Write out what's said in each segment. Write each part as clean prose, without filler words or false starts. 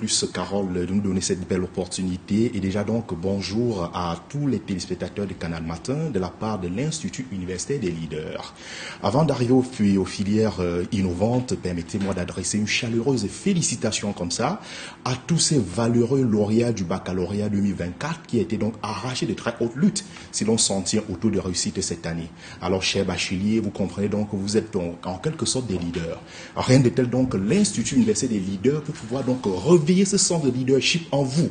plus, Carole, de nous donner cette belle opportunité. Et déjà donc, bonjour à tous les téléspectateurs du Canal Matin de la part de l'Institut universitaire des leaders. Avant d'arriver aux filières innovantes, permettez-moi d'adresser une chaleureuse félicitation comme ça à tous ces valeureux lauréats du baccalauréat 2024 qui étaient donc arrachés de très haute lutte si l'on s'en tient au taux de réussite cette année. Alors, chers bacheliers, vous comprenez donc que vous êtes donc en quelque sorte des leaders. Rien de tel donc que l'Institut universitaire des leaders pour pouvoir donc réveiller ce sens de leadership en vous.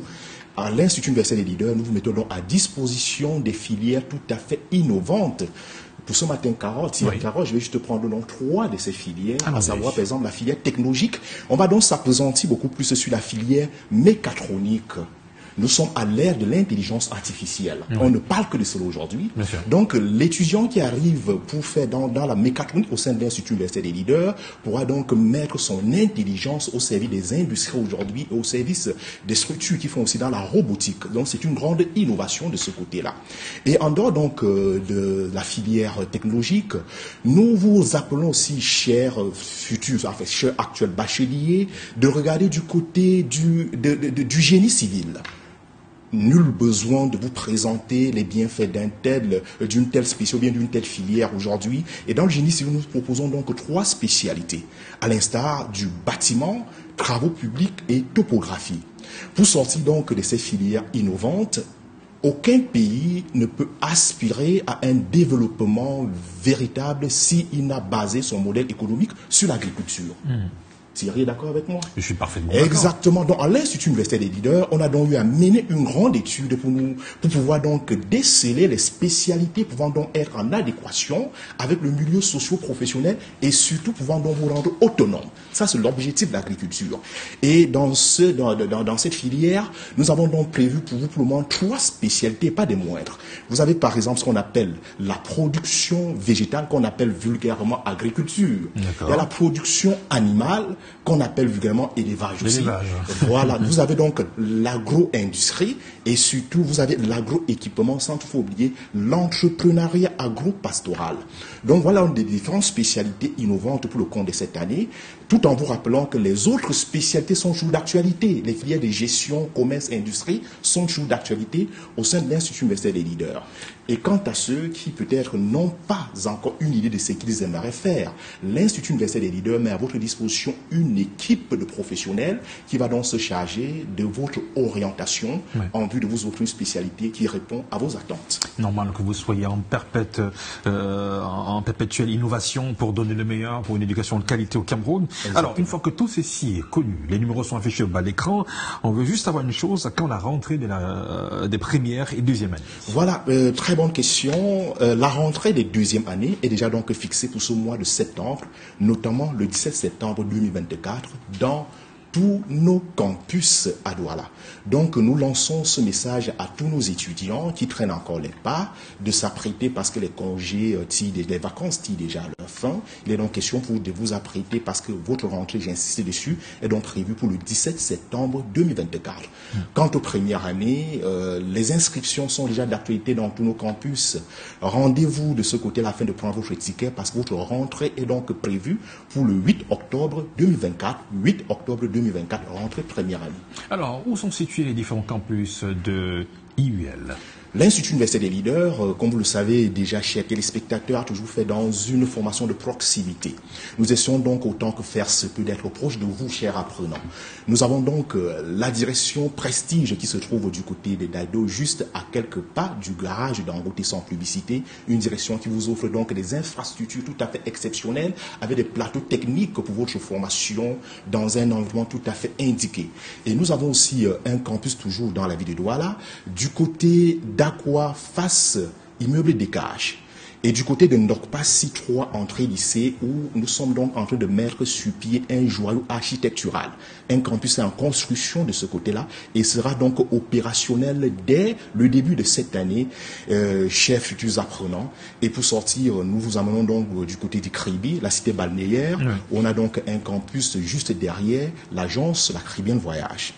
À l'Institut universitaire des leaders, nous vous mettons donc à disposition des filières tout à fait innovantes. Pour ce matin, Carole, Carole, je vais juste prendre donc 3 de ces filières, à savoir par exemple la filière technologique. On va donc s'appesantir beaucoup plus sur la filière mécatronique. Nous sommes à l'ère de l'intelligence artificielle. Oui. On ne parle que de cela aujourd'hui. Donc, l'étudiant qui arrive pour faire dans la mécatronique au sein de l'Institut universitaire des leaders pourra donc mettre son intelligence au service des industries aujourd'hui et au service des structures qui font aussi dans la robotique. Donc, c'est une grande innovation de ce côté-là. Et en dehors donc de la filière technologique, nous vous appelons aussi, chers futurs, enfin, chers actuels bacheliers, de regarder du côté du génie civil. Nul besoin de vous présenter les bienfaits d'une telle spécialité ou bien d'une telle filière aujourd'hui. Et dans le génie civil, nous proposons donc 3 spécialités, à l'instar du bâtiment, travaux publics et topographie. Pour sortir donc de ces filières innovantes, aucun pays ne peut aspirer à un développement véritable s'il n'a basé son modèle économique sur l'agriculture. Thierry est d'accord avec moi? Je suis parfaitement d'accord. Exactement. Donc, à l'Institut universitaire des leaders, on a donc eu à mener une grande étude pour pouvoir donc déceler les spécialités pouvant donc être en adéquation avec le milieu socio-professionnel et surtout pouvant donc vous rendre autonome. Ça, c'est l'objectif de l'agriculture. Et dans cette filière, nous avons donc prévu pour vous, pour le moment, 3 spécialités, pas des moindres. Vous avez par exemple ce qu'on appelle la production végétale, qu'on appelle vulgairement agriculture. Il y a la production animale, qu'on appelle vulgairement élevage aussi. Voilà, vous avez donc l'agro-industrie et surtout vous avez l'agro-équipement, sans toutefois oublier l'entrepreneuriat agro-pastoral. Donc voilà des différentes spécialités innovantes pour le compte de cette année, tout en vous rappelant que les autres spécialités sont toujours d'actualité. Les filières de gestion, commerce, industrie sont toujours d'actualité au sein de l'Institut universitaire des leaders. Et quant à ceux qui peut-être n'ont pas encore une idée de ce qu'ils aimeraient faire, l'Institut universitaire des leaders met à votre disposition une équipe de professionnels qui va donc se charger de votre orientation en vue de vous offrir une spécialité qui répond à vos attentes. Normal que vous soyez en perpétuelle innovation pour donner le meilleur pour une éducation de qualité au Cameroun. Exactement. Alors, une fois que tout ceci est connu, les numéros sont affichés au bas de l'écran, on veut juste savoir une chose, quand la rentrée des premières et deuxième années? Voilà, très bonne question. La rentrée des deuxièmes années est déjà donc fixée pour ce mois de septembre, notamment le 17 septembre 2024, dans tous nos campus à Douala. Donc, nous lançons ce message à tous nos étudiants qui traînent encore les pas de s'apprêter parce que les congés, les vacances tirent déjà à leur fin. Il est donc question de vous apprêter parce que votre rentrée, j'ai insisté dessus, est donc prévue pour le 17 septembre 2024. Quant aux premières années, les inscriptions sont déjà d'actualité dans tous nos campus. Rendez-vous de ce côté-là afin de prendre votre ticket parce que votre rentrée est donc prévue pour le 8 octobre 2024. 8 octobre 2024, rentrée première année. Alors, où sont situés les différents campus de IUL? L'Institut universitaire des leaders, comme vous le savez déjà, chers téléspectateurs, a toujours fait dans une formation de proximité. Nous essayons donc autant que faire se peut d'être proche de vous, chers apprenants. Nous avons donc la direction Prestige qui se trouve du côté des Dado, juste à quelques pas du garage d'Angoté sans publicité. Une direction qui vous offre donc des infrastructures tout à fait exceptionnelles avec des plateaux techniques pour votre formation dans un environnement tout à fait indiqué. Et nous avons aussi un campus toujours dans la ville de Douala, du côté d'Aqua face immeuble des Cages. Et du côté de Ndokpa, 3 entrées lycée, où nous sommes donc en train de mettre sur pied un joyau architectural. Un campus est en construction de ce côté-là et sera donc opérationnel dès le début de cette année, chers futurs apprenants. Et pour sortir, nous vous amenons donc du côté du Kribi, la cité balnéaire, où on a donc un campus juste derrière l'agence La Caribbean Voyage.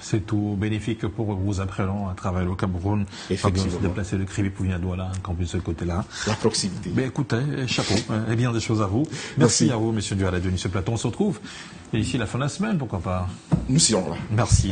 C'est tout bénéfique pour vous apprenants à travailler au Cameroun. Effectivement. Se déplacer de Kribi pour venir à Douala, qu'on puisse ce côté-là. La proximité. Écoutez, chapeau, et bien des choses à vous. Merci à vous, monsieur Douala, de venir ce plateau. On se retrouve d'ici la fin de la semaine, pourquoi pas. Nous serons là. Merci.